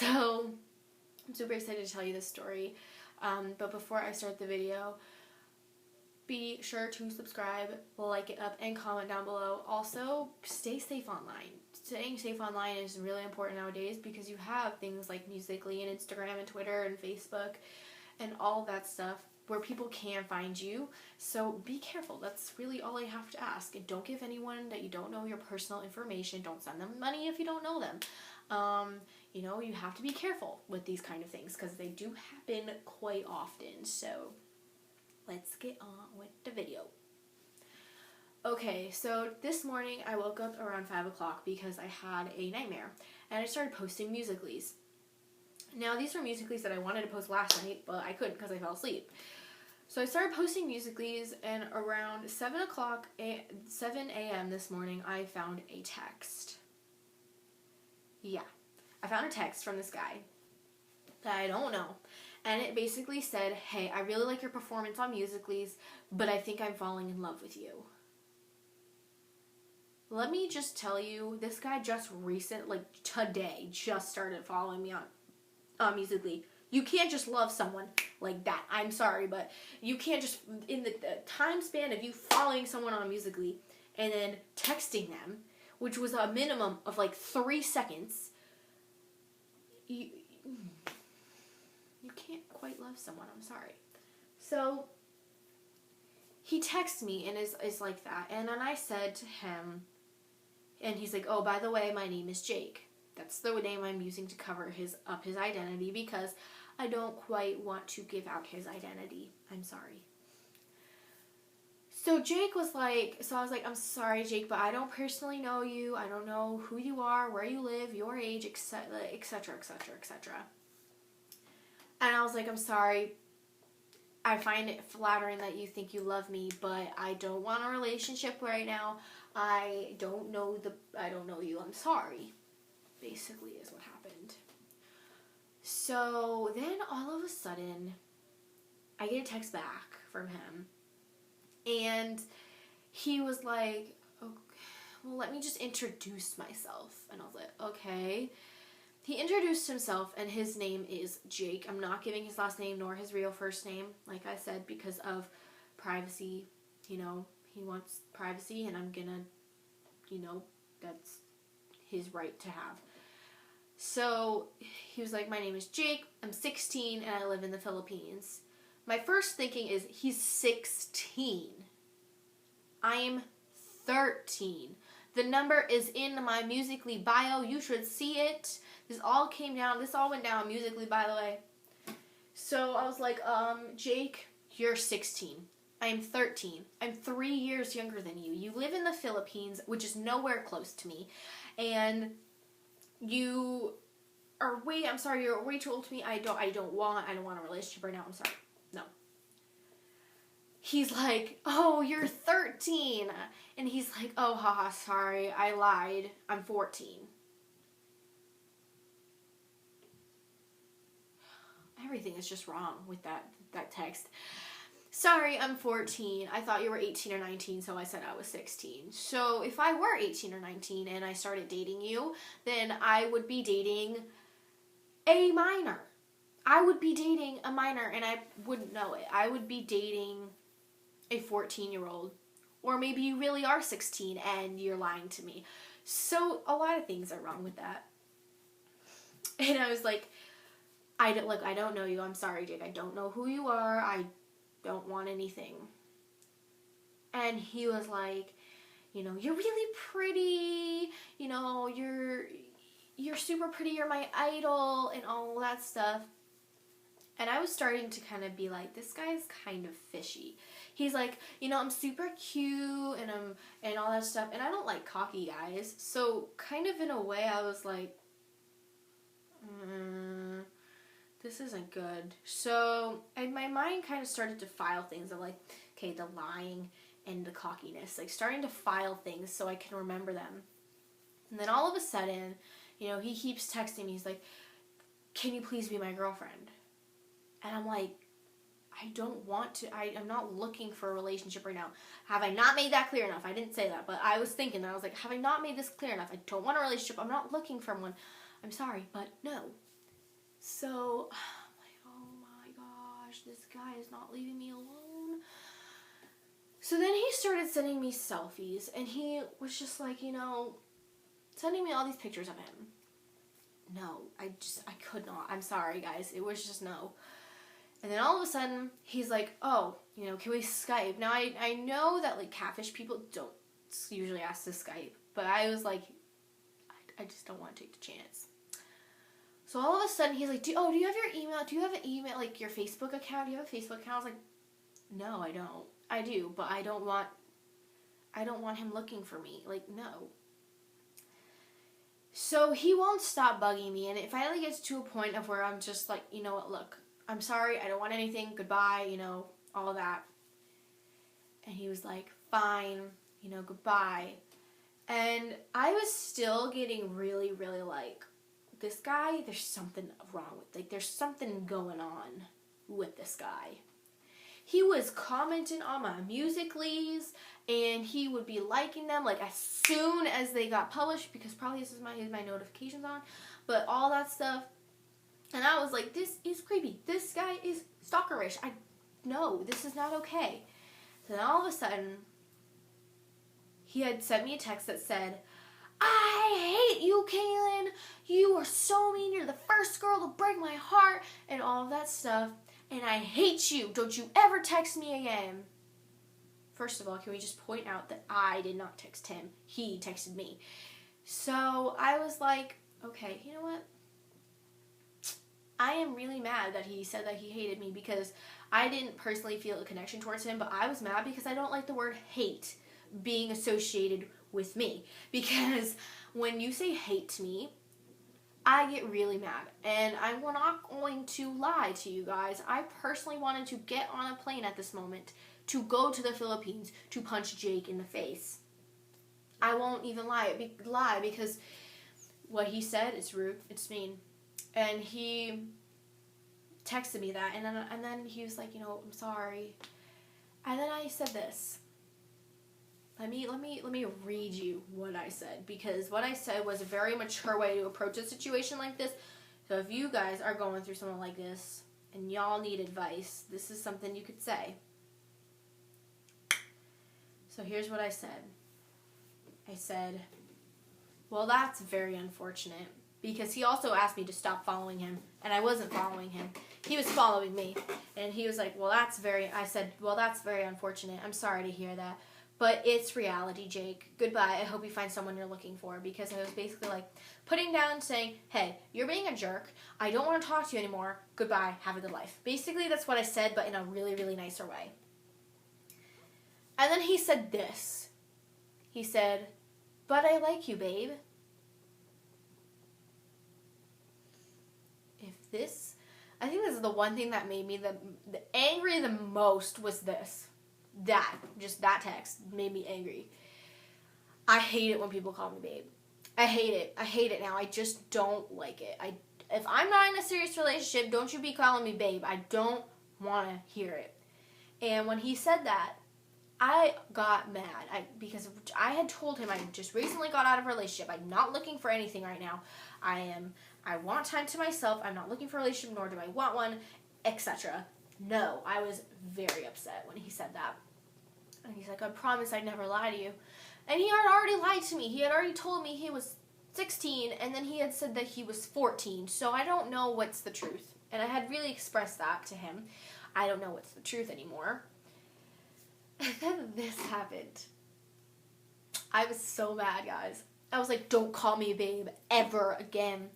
So I'm super excited to tell you this story. But before I start the video, be sure to subscribe, like it up, and comment down below. Also, stay safe online. Staying safe online is really important nowadays because you have things like Musical.ly and Instagram and Twitter and Facebook and all that stuff where people can find you. So be careful. That's really all I have to ask. And don't give anyone that you don't know your personal information. Don't send them money if you don't know them. You have to be careful with these kind of things because they do happen quite often. So let's get on with the video. Okay, so this morning I woke up around 5 o'clock because I had a nightmare, and I started posting Musical.lys. Now, these were Musical.lys that I wanted to post last night, but I couldn't because I fell asleep. So I started posting Musical.lys, and around 7 a.m. this morning, I found a text. Yeah, I found a text from this guy that I don't know. And it basically said, hey, I really like your performance on Musical.lys, but I think I'm falling in love with you. Let me just tell you, this guy just today, just started following me on Musical.ly. You can't just love someone like that. I'm sorry, but you can't just, in the time span of you following someone on Musical.ly and then texting them, which was a minimum of 3 seconds, you can't quite love someone. I'm sorry. So he texts me and is like that. And then I said to him, and he's like, oh, by the way, my name is Jake. That's the name I'm using to cover his identity because I don't quite want to give out his identity. I'm sorry. So Jake was like, so I was like, I'm sorry, Jake, but I don't personally know you. I don't know who you are, where you live, your age, etc., etc., etc., etc. And I was like, I'm sorry. I find it flattering that you think you love me, but I don't want a relationship right now. I don't know you. I'm sorry. Basically is what happened. So then all of a sudden, I get a text back from him. And he was like, okay, well, let me just introduce myself. And I was like, okay. He introduced himself, and his name is Jake. I'm not giving his last name nor his real first name, like I said, because of privacy. He wants privacy, and I'm gonna, that's his right to have. So he was like, my name is Jake, I'm 16, and I live in the Philippines. My first thinking is, he's 16. I'm 13. The number is in my Musical.ly bio. You should see it. This all went down Musical.ly, by the way. So I was like, Jake, you're 16. I'm 13. I'm 3 years younger than you. You live in the Philippines, which is nowhere close to me. And you're way too old to me. I don't want a relationship right now. I'm sorry. No. He's like, oh, you're 13. And he's like, oh, haha, sorry, I lied. I'm 14. Everything is just wrong with that text. Sorry, I'm 14. I thought you were 18 or 19, so I said I was 16. So if I were 18 or 19 and I started dating you, then I would be dating a minor. I would be dating a minor, and I wouldn't know it. I would be dating a 14-year-old. Or maybe you really are 16 and you're lying to me. So a lot of things are wrong with that. And I was like, I don't know you. I'm sorry, Jake. I don't know who you are. I don't want anything. And he was like, you're really pretty. You're super pretty. You're my idol and all that stuff. And I was starting to kind of be like, this guy's kind of fishy. He's like, I'm super cute and all that stuff. And I don't like cocky guys. So kind of in a way I was like, this isn't good. So my mind kind of started to file things of like, okay, the lying and the cockiness. Like starting to file things so I can remember them. And then all of a sudden, he keeps texting me. He's like, can you please be my girlfriend? And I'm like, I don't want to, I'm not looking for a relationship right now. Have I not made that clear enough? I didn't say that, but I was thinking that. I was like, have I not made this clear enough? I don't want a relationship. I'm not looking for one. I'm sorry, but no. So, I'm like, oh my gosh, this guy is not leaving me alone. So then he started sending me selfies, and he was just like, sending me all these pictures of him. No, I could not. I'm sorry, guys. It was just no. And then all of a sudden, he's like, oh, can we Skype? Now, I know that, like, catfish people don't usually ask to Skype, but I was like, I just don't want to take the chance. So all of a sudden, he's like, do you have your email? Do you have an email, like, your Facebook account? Do you have a Facebook account? I was like, no, I don't. I do, but I don't want him looking for me. Like, no. So he won't stop bugging me, and it finally gets to a point of where I'm just like, you know what, look, I'm sorry, I don't want anything, goodbye, all that. And he was like, fine, goodbye. And I was still getting really, really like, this guy, there's something wrong with, like, there's something going on with this guy. He was commenting on my Musical.lys, and he would be liking them, like, as soon as they got published, because probably this is my notifications on, but all that stuff. And I was like, this is creepy. This guy is stalkerish. No, this is not okay. So then all of a sudden, he had sent me a text that said, I hate you, Kaylin. You are so mean. You're the first girl to break my heart, and all of that stuff. And I hate you. Don't you ever text me again. First of all, can we just point out that I did not text him. He texted me. So I was like, okay, you know what? I am really mad that he said that he hated me, because I didn't personally feel a connection towards him, but I was mad because I don't like the word hate being associated with me. Because when you say hate to me, I get really mad, and I'm not going to lie to you guys. I personally wanted to get on a plane at this moment to go to the Philippines to punch Jake in the face. I won't even lie because what he said is rude, it's mean, and he texted me that, and then he was like, I'm sorry, and then I said this. Let me read you what I said, because what I said was a very mature way to approach a situation like this. So if you guys are going through something like this and y'all need advice, this is something you could say. So here's what I said. I said, well, that's very unfortunate, because he also asked me to stop following him, and I wasn't following him. He was following me, and he was like, I said, well, that's very unfortunate. I'm sorry to hear that. But it's reality, Jake. Goodbye. I hope you find someone you're looking for. Because I was basically like putting down, saying, hey, you're being a jerk. I don't want to talk to you anymore. Goodbye. Have a good life. Basically, that's what I said, but in a really, really nicer way. And then he said this. He said, but I like you, babe. I think this is the one thing that made me the angry the most was this. That text made me angry. I hate it when people call me babe. I hate it now. I just don't like it. If I'm not in a serious relationship, don't you be calling me babe. I don't want to hear it. And when he said that, I got mad. Because I had told him I just recently got out of a relationship. I'm not looking for anything right now. I want time to myself. I'm not looking for a relationship, nor do I want one, etc. No, I was very upset when he said that. And he's like, I promise I'd never lie to you. And he had already lied to me. He had already told me he was 16, and then he had said that he was 14. So I don't know what's the truth. And I had really expressed that to him. I don't know what's the truth anymore. And then this happened. I was so mad, guys. I was like, don't call me babe ever again.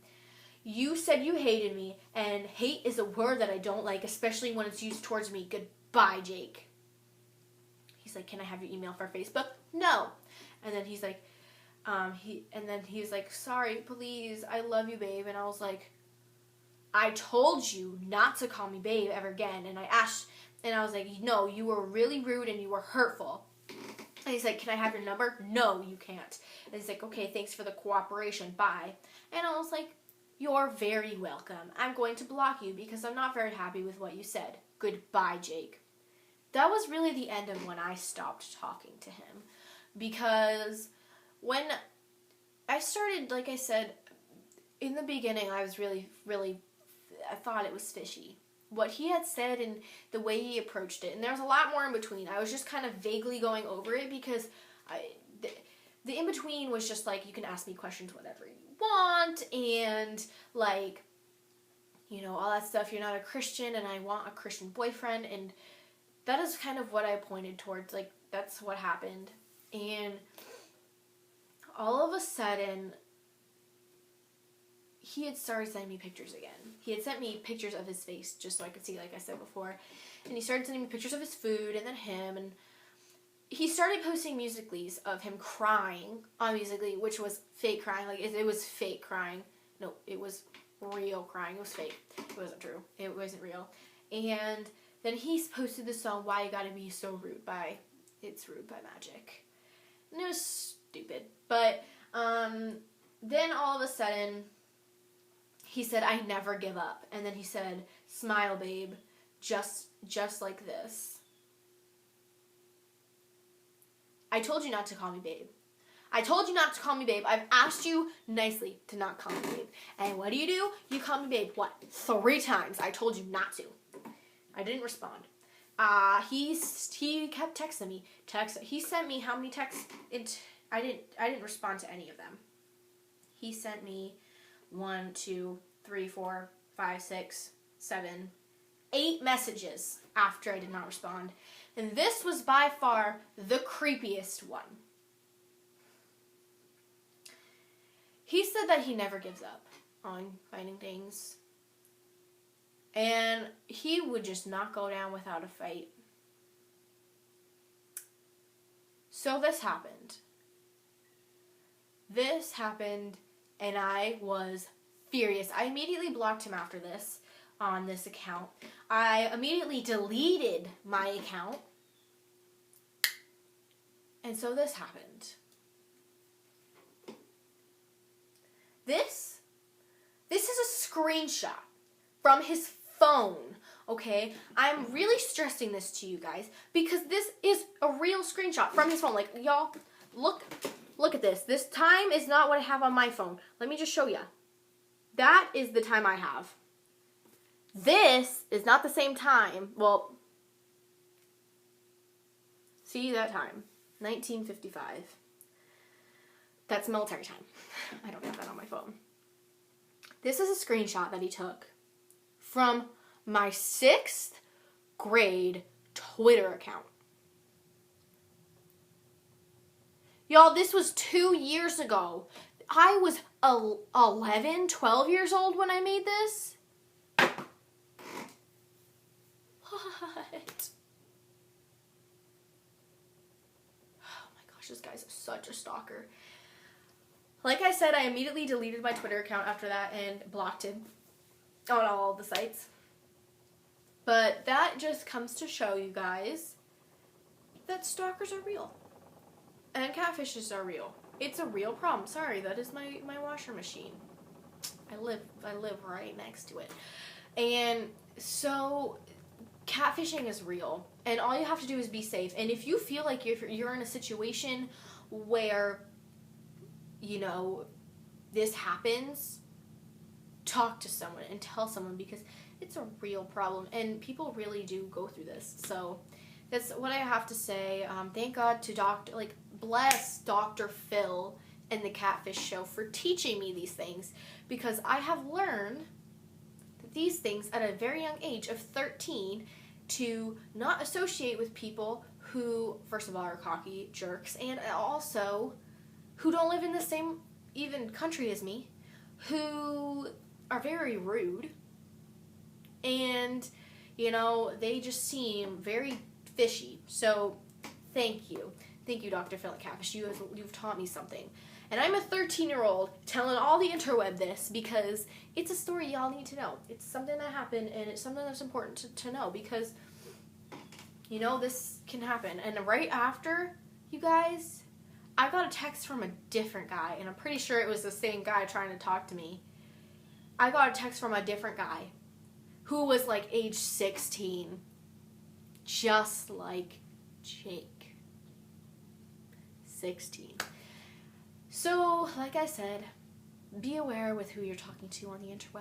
You said you hated me, and hate is a word that I don't like, especially when it's used towards me. Goodbye, Jake. He's like, can I have your email for Facebook? No. And then he's like, he was like, sorry, please, I love you, babe. And I was like, I told you not to call me babe ever again. And I was like, no, you were really rude and you were hurtful. And he's like, can I have your number? No, you can't. And he's like, okay, thanks for the cooperation. Bye. And I was like, you're very welcome. I'm going to block you because I'm not very happy with what you said. Goodbye, Jake. That was really the end of when I stopped talking to him. Because when I started, like I said, in the beginning, I was really, really, I thought it was fishy. What he had said and the way he approached it. And there's a lot more in between. I was just kind of vaguely going over it because the in-between was just like, you can ask me questions whatever you want, and like, you know, all that stuff. You're not a Christian and I want a Christian boyfriend, and that is kind of what I pointed towards. Like, that's what happened. And all of a sudden, he had started sending me pictures again. He had sent me pictures of his face just so I could see, like I said before. And he started sending me pictures of his food and then him, and he started posting Musical.lys of him crying on Musical.ly, which was fake crying. Like, it was fake crying. No, it was real crying. It was fake. It wasn't true. It wasn't real. And then he posted the song, Why You Gotta Be So Rude by, It's Rude by Magic. And it was stupid. But, then all of a sudden, he said, I never give up. And then he said, smile, babe, just like this. I told you not to call me babe. I told you not to call me babe. I've asked you nicely to not call me babe. And what do? You call me babe, what? 3 times. I told you not to. I didn't respond. He kept texting me. He sent me how many texts? I didn't respond to any of them. He sent me 1, 2, 3, 4, 5, 6, 7, 8 messages after I did not respond. And this was by far the creepiest one. He said that he never gives up on finding things. And he would just not go down without a fight. So this happened. And I was furious. I immediately blocked him after this on this account. I immediately deleted my account. And so this happened. This is a screenshot from his phone, okay? I'm really stressing this to you guys because this is a real screenshot from his phone. Like, y'all, look at this. This time is not what I have on my phone. Let me just show you. That is the time I have. This is not the same time. Well, see that time. 1955. That's military time. I don't have that on my phone. This is a screenshot that he took from my 6th grade Twitter account. Y'all, this was 2 years ago. I was 11, 12 years old when I made this. What? Oh my gosh, this guy's such a stalker. Like I said, I immediately deleted my Twitter account after that and blocked him on all the sites. But that just comes to show you guys that stalkers are real. And catfishes are real. It's a real problem. Sorry, that is my washer machine. I live right next to it. And so catfishing is real. And all you have to do is be safe. And if you feel like you're in a situation where, you know, this happens, talk to someone and tell someone because it's a real problem. And people really do go through this. So that's what I have to say. Thank God to bless Dr. Phil and the Catfish Show for teaching me these things, because I have learned that these things at a very young age of 13 to not associate with people who, first of all, are cocky jerks, and also who don't live in the same even country as me, who are very rude, and, you know, they just seem very fishy. So thank you. Thank you, Dr. Phil and Catfish. You've taught me something. And I'm a 13-year-old telling all the interweb this because it's a story y'all need to know. It's something that happened, and it's something that's important to know because, you know, this can happen. And right after, you guys, I got a text from a different guy, and I'm pretty sure it was the same guy trying to talk to me. I got a text from a different guy who was like age 16, just like Jake. 16. So, like I said, be aware with who you're talking to on the interweb.